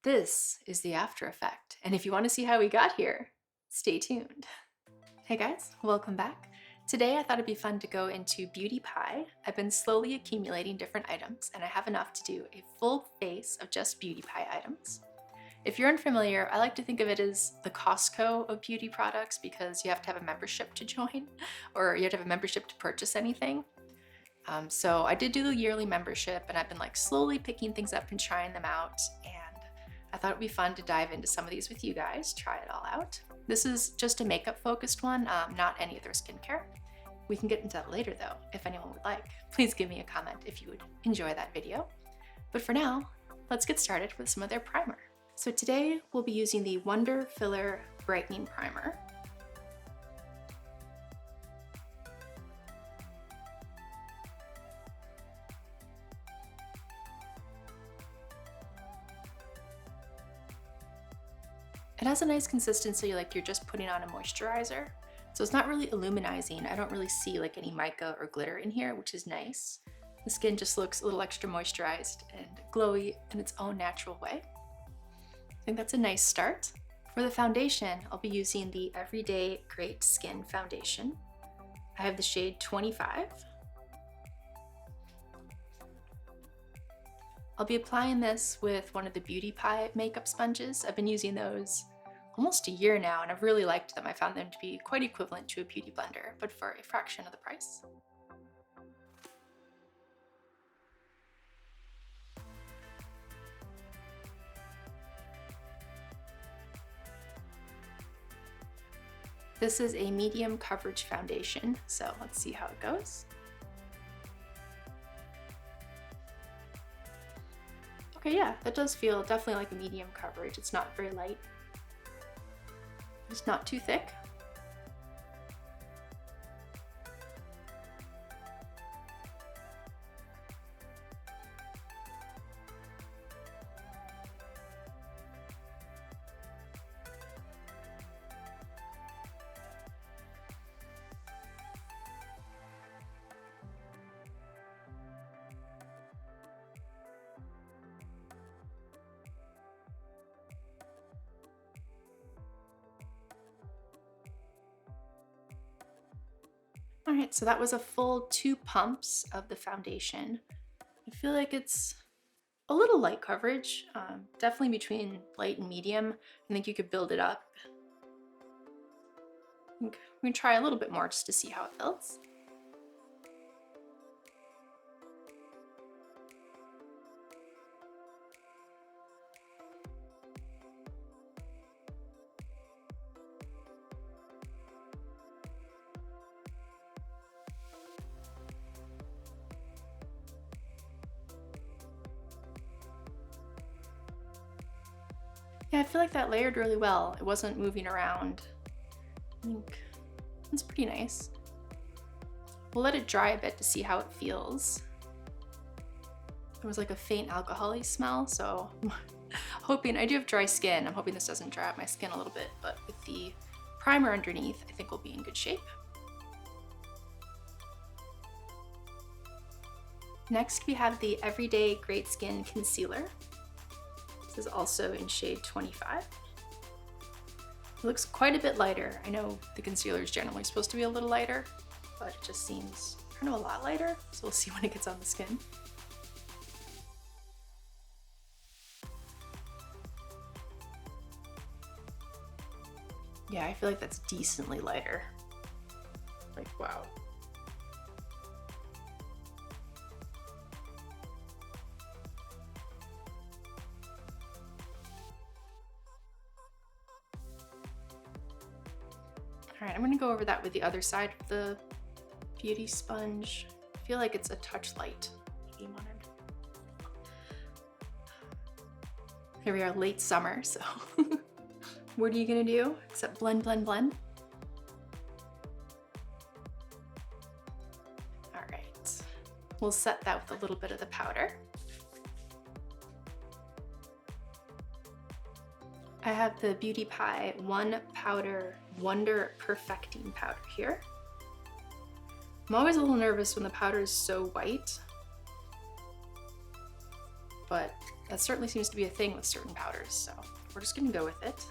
This is the after effect, and if you want to see how we got here, stay tuned. Hey guys, welcome back. Today I thought it'd be fun to go into Beauty Pie. I've been slowly accumulating different items, and I have enough to do a full face of just Beauty Pie items. If you're unfamiliar, I like to think of it as the Costco of beauty products because you have to have a membership to join, or you have to have a membership to purchase anything. So I did do the yearly membership, and I've been like slowly picking things up and trying them out, and I thought it'd be fun to dive into some of these with you guys, try it all out. This is just a makeup focused one, not any other skincare. We can get into that later though, if anyone would like. Please give me a comment if you would enjoy that video. But for now, let's get started with some of their primer. So today we'll be using the Wonder Filler Brightening Primer. It has a nice consistency, like you're just putting on a moisturizer. So it's not really illuminizing. I don't really see like any mica or glitter in here, which is nice. The skin just looks a little extra moisturized and glowy in its own natural way. I think that's a nice start. For the foundation, I'll be using the Everyday Great Skin Foundation. I have the shade 25. I'll be applying this with one of the Beauty Pie makeup sponges. I've been using those almost a year now, and I've really liked them. I found them to be quite equivalent to a beauty blender, but for a fraction of the price. This is a medium coverage foundation, so let's see how it goes. Okay, yeah, that does feel definitely like a medium coverage. It's not very light. It's not too thick. All right, so that was a full 2 pumps of the foundation. I feel like it's a little light coverage, definitely between light and medium. I think you could build it up. We can try a little bit more just to see how it feels. Yeah, I feel like that layered really well. It wasn't moving around. I think it's pretty nice. We'll let it dry a bit to see how it feels. There was like a faint alcohol-y smell, so I'm hoping, I do have dry skin. I'm hoping this doesn't dry out my skin a little bit, but with the primer underneath, I think we'll be in good shape. Next, we have the Everyday Great Skin Concealer. This is also in shade 25. It looks quite a bit lighter. I know the concealer is generally supposed to be a little lighter, but it just seems kind of a lot lighter. So we'll see when it gets on the skin. Yeah, I feel like that's decently lighter. Like, wow. All right, I'm gonna go over that with the other side of the beauty sponge. I feel like it's a touch light. Maybe wanted. Here we are, late summer, so what are you gonna do except blend, blend, blend? All right, we'll set that with a little bit of the powder. I have the Beauty Pie One Powder Wonder Perfecting Powder here. I'm always a little nervous when the powder is so white, but That certainly seems to be a thing with certain powders, so we're just gonna go with it.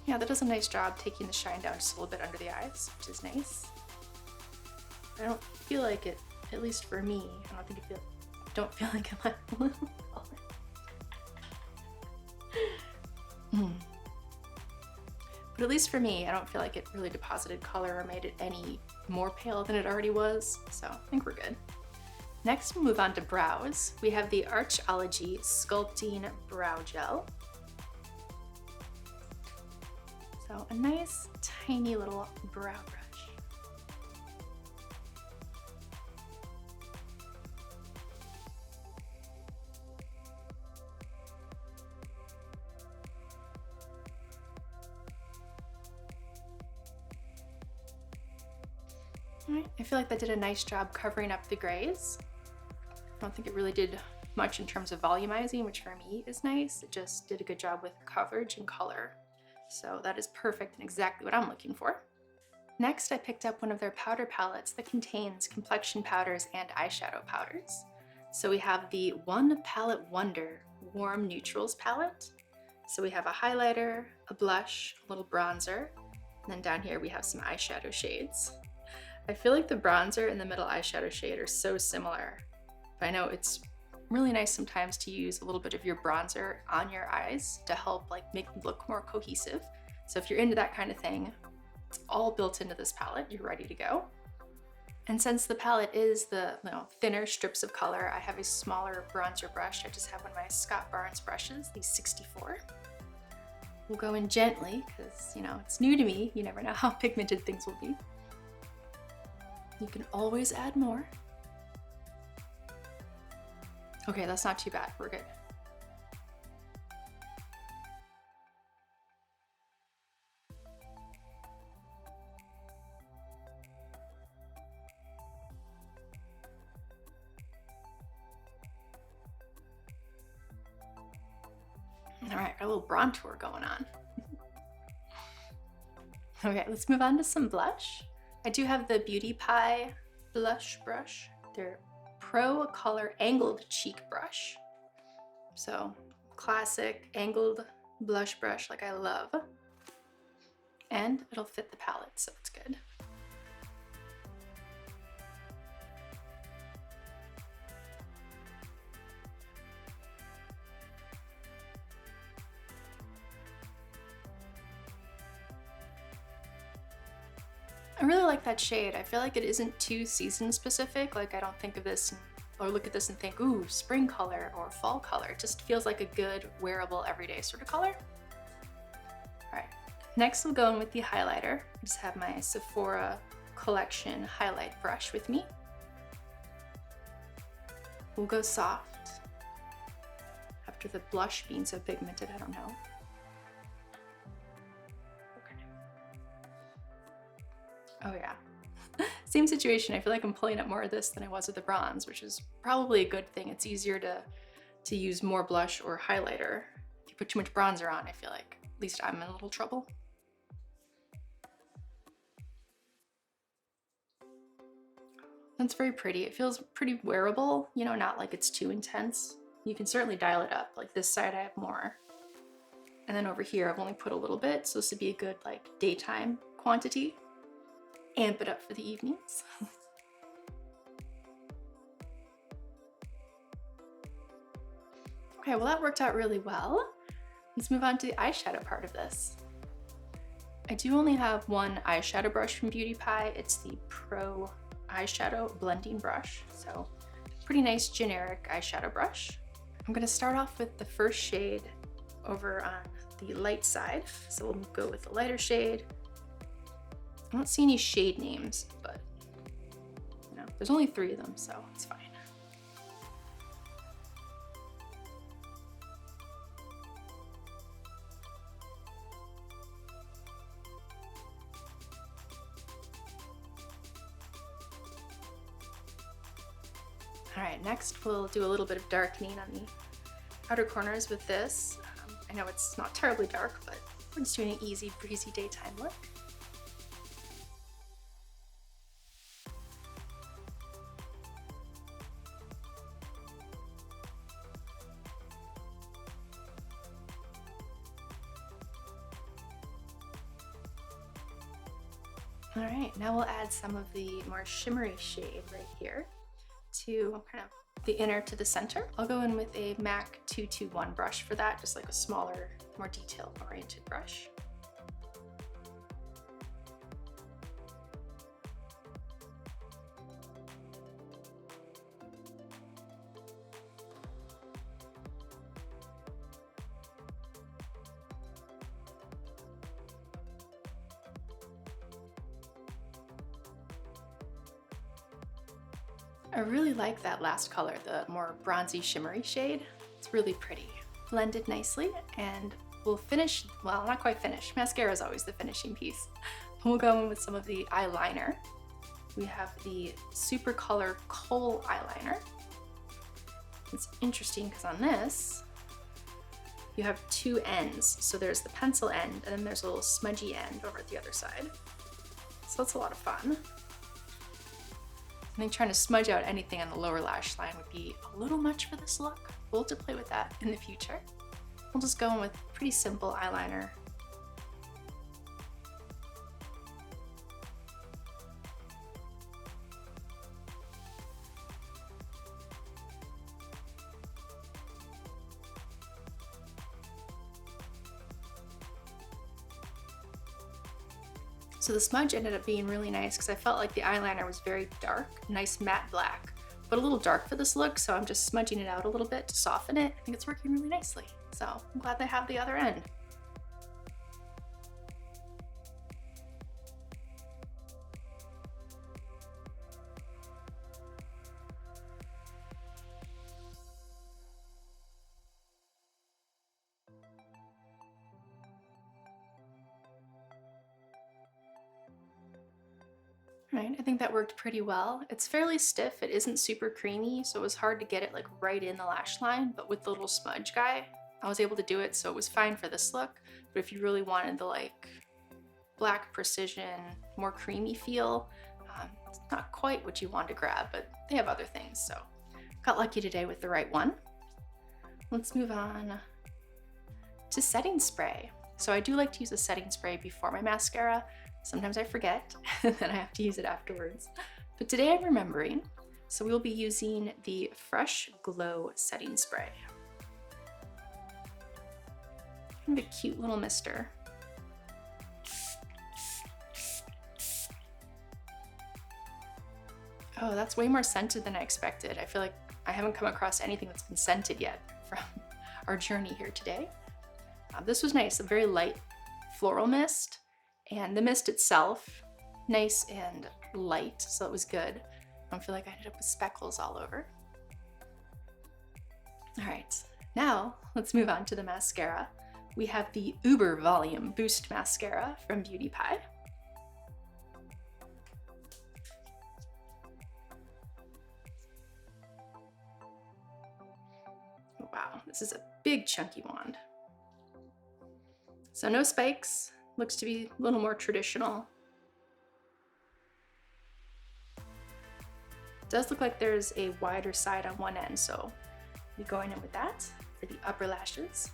Yeah, that does a nice job taking the shine down just a little bit under the eyes, which is nice. I don't feel like it, at least for me, don't feel like it left a little color. But at least for me, I don't feel like it really deposited color or made it any more pale than it already was, so I think we're good. Next, we'll move on to brows. We have the Archology Sculpting Brow Gel. So a nice, tiny little brow brush. Alright, I feel like that did a nice job covering up the grays. I don't think it really did much in terms of volumizing, which for me is nice. It just did a good job with coverage and color. So that is perfect and exactly what I'm looking for. Next, I picked up one of their powder palettes that contains complexion powders and eyeshadow powders. So we have the One Palette Wonder Warm Neutrals palette. So we have a highlighter, a blush, a little bronzer, and then down here we have some eyeshadow shades. I feel like the bronzer and the middle eyeshadow shade are so similar, but I know it's really nice sometimes to use a little bit of your bronzer on your eyes to help like make them look more cohesive. So if you're into that kind of thing, it's all built into this palette, you're ready to go. And since the palette is the thinner strips of color, I have a smaller bronzer brush. I just have one of my Scott Barnes brushes, the 64. We'll go in gently because, it's new to me. You never know how pigmented things will be. You can always add more. Okay, that's not too bad. We're good. All right, got a little bronzer going on. Okay, let's move on to some blush. I do have the Beauty Pie blush brush. They're Pro Color Angled Cheek Brush. So classic angled blush brush like I love. And it'll fit the palette, so it's good. I really like that shade. I feel like it isn't too season specific. Like I don't think of this or look at this and think, ooh, spring color or fall color. It just feels like a good wearable everyday sort of color. All right, next we'll go in with the highlighter. I just have my Sephora Collection highlight brush with me. We'll go soft. After the blush being so pigmented, I don't know. Oh yeah, same situation. I feel like I'm pulling up more of this than I was with the bronze, which is probably a good thing. It's easier to use more blush or highlighter. If you put too much bronzer on, I feel like at least I'm in a little trouble. That's very pretty. It feels pretty wearable, not like it's too intense. You can certainly dial it up. Like this side I have more. And then over here I've only put a little bit, so this would be a good like daytime quantity. Amp it up for the evenings. Okay, well that worked out really well. Let's move on to the eyeshadow part of this. I do only have one eyeshadow brush from Beauty Pie. It's the Pro Eyeshadow Blending Brush. So pretty nice generic eyeshadow brush. I'm gonna start off with the first shade over on the light side. So we'll go with the lighter shade. I don't see any shade names, but there's only 3 of them, so it's fine. All right, next we'll do a little bit of darkening on the outer corners with this. I know it's not terribly dark, but we're just doing an easy, breezy daytime look. All right, now we'll add some of the more shimmery shade right here to kind of the inner to the center. I'll go in with a MAC 221 brush for that, just like a smaller, more detail-oriented brush. I really like that last color, the more bronzy shimmery shade. It's really pretty. Blended nicely, and we'll finish, well, not quite finish. Mascara is always the finishing piece. We'll go in with some of the eyeliner. We have the Super Color Kohl eyeliner. It's interesting because on this, you have two ends. So there's the pencil end, and then there's a little smudgy end over at the other side. So that's a lot of fun. I think trying to smudge out anything on the lower lash line would be a little much for this look. We'll have to play with that in the future. We'll just go in with pretty simple eyeliner. So the smudge ended up being really nice because I felt like the eyeliner was very dark, nice matte black, but a little dark for this look, so I'm just smudging it out a little bit to soften it. I think it's working really nicely. So I'm glad they have the other end. Right, I think that worked pretty well. It's fairly stiff, it isn't super creamy, so it was hard to get it like right in the lash line, but with the little smudge guy, I was able to do it, so it was fine for this look. But if you really wanted the like black precision, more creamy feel, it's not quite what you want to grab, but they have other things, so got lucky today with the right one. Let's move on to setting spray. So I do like to use a setting spray before my mascara. Sometimes I forget and then I have to use it afterwards. But today I'm remembering, so we'll be using the Fresh Glow setting spray. Kind of a cute little mister. Oh, that's way more scented than I expected. I feel like I haven't come across anything that's been scented yet from our journey here today. This was nice, a very light floral mist. And the mist itself, nice and light, so it was good. I don't feel like I ended up with speckles all over. All right, now let's move on to the mascara. We have the Uber Volume Boost Mascara from Beauty Pie. Wow, this is a big chunky wand. So no spikes. Looks to be a little more traditional. It does look like there's a wider side on one end, so we're going in with that for the upper lashes.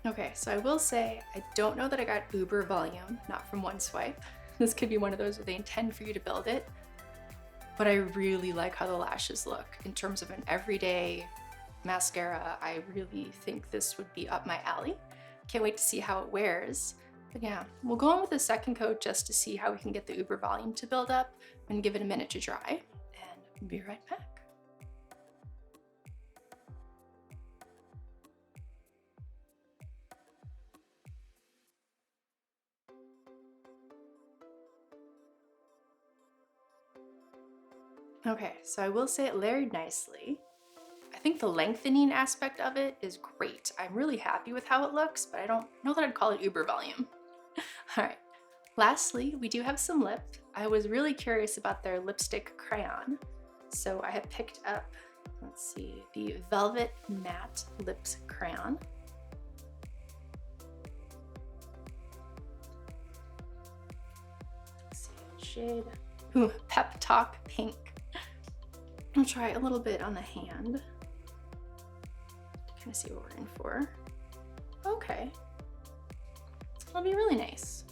Okay, so I will say, I don't know that I got Uber volume, not from one swipe. This could be one of those where they intend for you to build it, but I really like how the lashes look. In terms of an everyday mascara, I really think this would be up my alley. Can't wait to see how it wears. But yeah, we'll go in with a second coat just to see how we can get the Uber volume to build up and give it a minute to dry, and be right back. Okay, so I will say it layered nicely. I think the lengthening aspect of it is great. I'm really happy with how it looks, but I don't know that I'd call it Uber volume. All right, lastly, we do have some lip. I was really curious about their lipstick crayon. So I have picked up, let's see, the Velvet Matte Lips Crayon. shade. Ooh, Pep Talk Pink. I'll try a little bit on the hand. Kind of see what we're in for. Okay. It'll be really nice.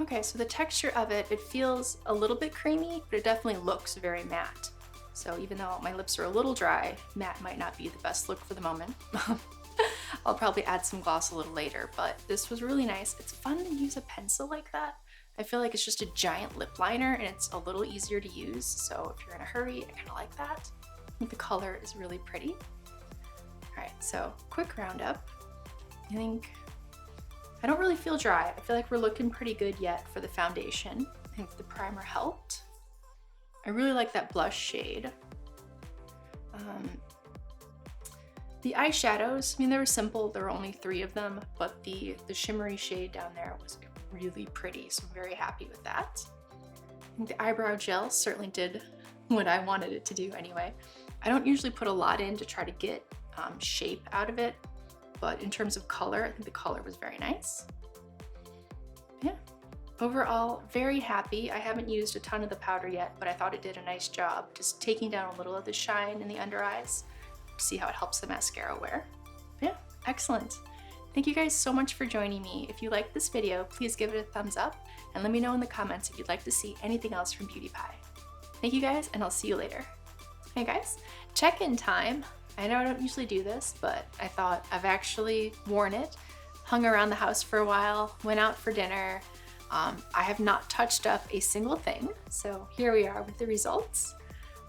Okay, so the texture of it, it feels a little bit creamy, but it definitely looks very matte. So even though my lips are a little dry, matte might not be the best look for the moment. I'll probably add some gloss a little later, but this was really nice. It's fun to use a pencil like that. I feel like it's just a giant lip liner and it's a little easier to use. So if you're in a hurry, I kind of like that. I think the color is really pretty. All right, so quick roundup. I don't really feel dry. I feel like we're looking pretty good yet for the foundation. I think the primer helped. I really like that blush shade. The eyeshadows, I mean, they were simple. There were only 3 of them, but the shimmery shade down there was really pretty, so I'm very happy with that. I think the eyebrow gel certainly did what I wanted it to do anyway. I don't usually put a lot in to try to get shape out of it, but in terms of color, I think the color was very nice. Yeah, overall, very happy. I haven't used a ton of the powder yet, but I thought it did a nice job just taking down a little of the shine in the under eyes. See how it helps the mascara wear. Yeah, excellent. Thank you guys so much for joining me. If you liked this video, please give it a thumbs up and let me know in the comments if you'd like to see anything else from Beauty Pie. Thank you guys, and I'll see you later. Hey guys, check-in time. I know I don't usually do this, but I thought I've actually worn it, hung around the house for a while, went out for dinner. I have not touched up a single thing, so here we are with the results.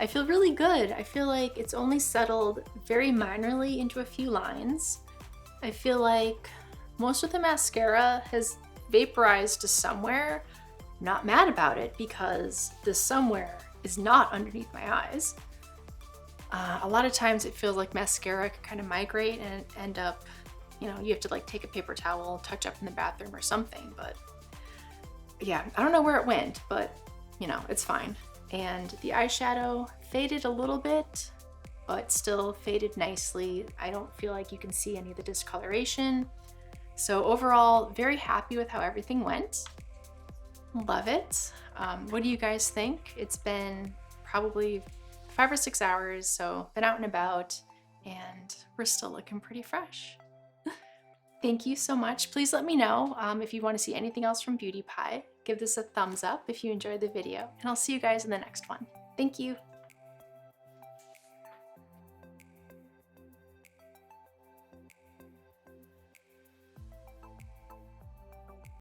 I feel really good. I feel like it's only settled very minorly into a few lines. I feel like most of the mascara has vaporized to somewhere. Not mad about it because the somewhere is not underneath my eyes. A lot of times it feels like mascara can kind of migrate and end up, you know, you have to like take a paper towel, touch up in the bathroom or something, but yeah, I don't know where it went, but you know, it's fine. And the eyeshadow faded a little bit, but still faded nicely. I don't feel like you can see any of the discoloration. So overall, very happy with how everything went. Love it. What do you guys think? It's been probably 5 or 6 hours, so been out and about, and we're still looking pretty fresh. Thank you so much. Please let me know if you want to see anything else from Beauty Pie. Give this a thumbs up if you enjoyed the video, and I'll see you guys in the next one. Thank you.